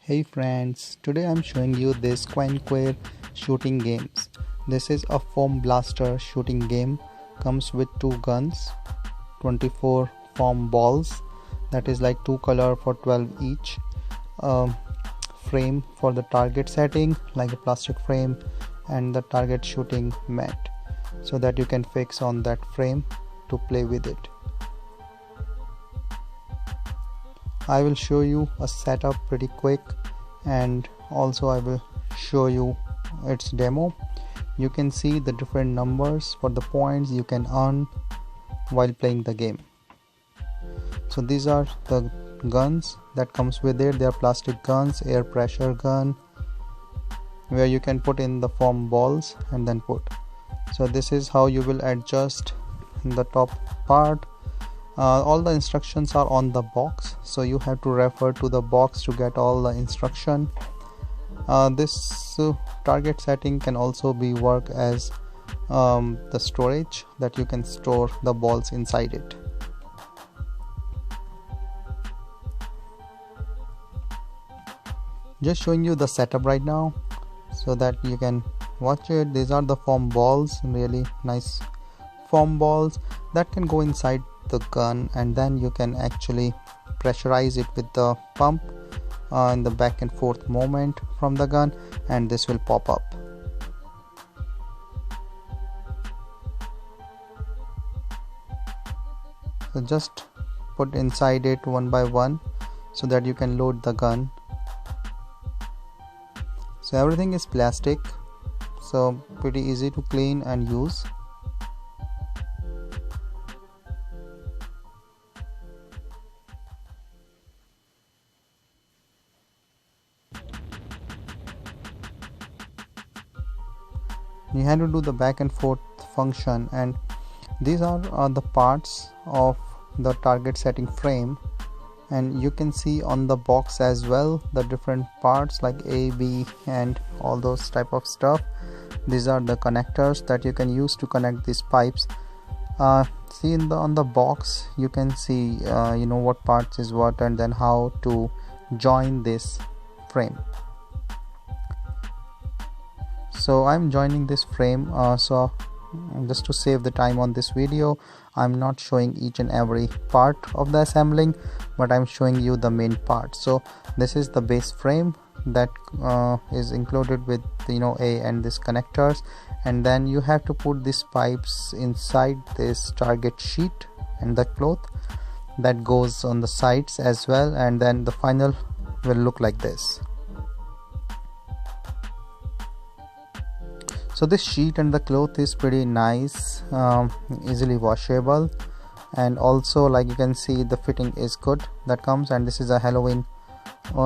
Hey friends, today I'm showing you this Quanquer Shooting Games. This is a foam blaster shooting game. Comes with two guns, 24 foam balls, that is like two color for 12 each. Frame for the target setting, like a plastic frame, and the target shooting mat, so that you can fix on that frame to play with it. I will show you a setup pretty quick, and also I will show you its demo. You can see the different numbers for the points you can earn while playing the game. So these are the guns that comes with it. They are plastic guns, air pressure gun, where you can put in the foam balls and then put. So this is how you will adjust the top part. All the instructions are on the box, so you have to refer to the box to get all the instruction. This target setting can also be work as the storage, that you can store the balls inside it. Just showing you the setup right now so that you can watch it. These are the foam balls, really nice foam balls that can go inside the gun, and then you can actually pressurize it with the pump in the back and forth movement from the gun, and this will pop up. So just put inside it one by one so that you can load the gun. So everything is plastic, so pretty easy to clean and use. You have to do the back and forth function, and these are the parts of the target setting frame, and you can see on the box as well the different parts like A, B and all those type of stuff. These are the connectors that you can use to connect these pipes. See on the box you can see what parts is what, and then how to join this frame. So I'm joining this frame, so just to save the time on this video, I'm not showing each and every part of the assembling, but I'm showing you the main part. So this is the base frame that is included with A and this connectors, and then you have to put these pipes inside this target sheet and the cloth that goes on the sides as well, and then the final will look like this. So this sheet and the cloth is pretty nice, easily washable, and also like you can see the fitting is good that comes, and this is a Halloween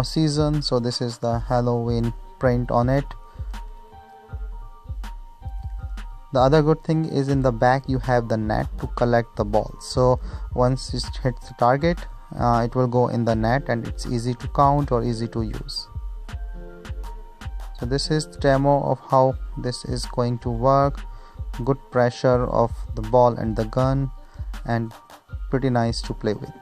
season, so this is the Halloween print on it. The other good thing is in the back you have the net to collect the ball, so once it hits the target it will go in the net, and it's easy to count or easy to use. So this is the demo of how this is going to work. Good pressure of the ball and the gun, and pretty nice to play with.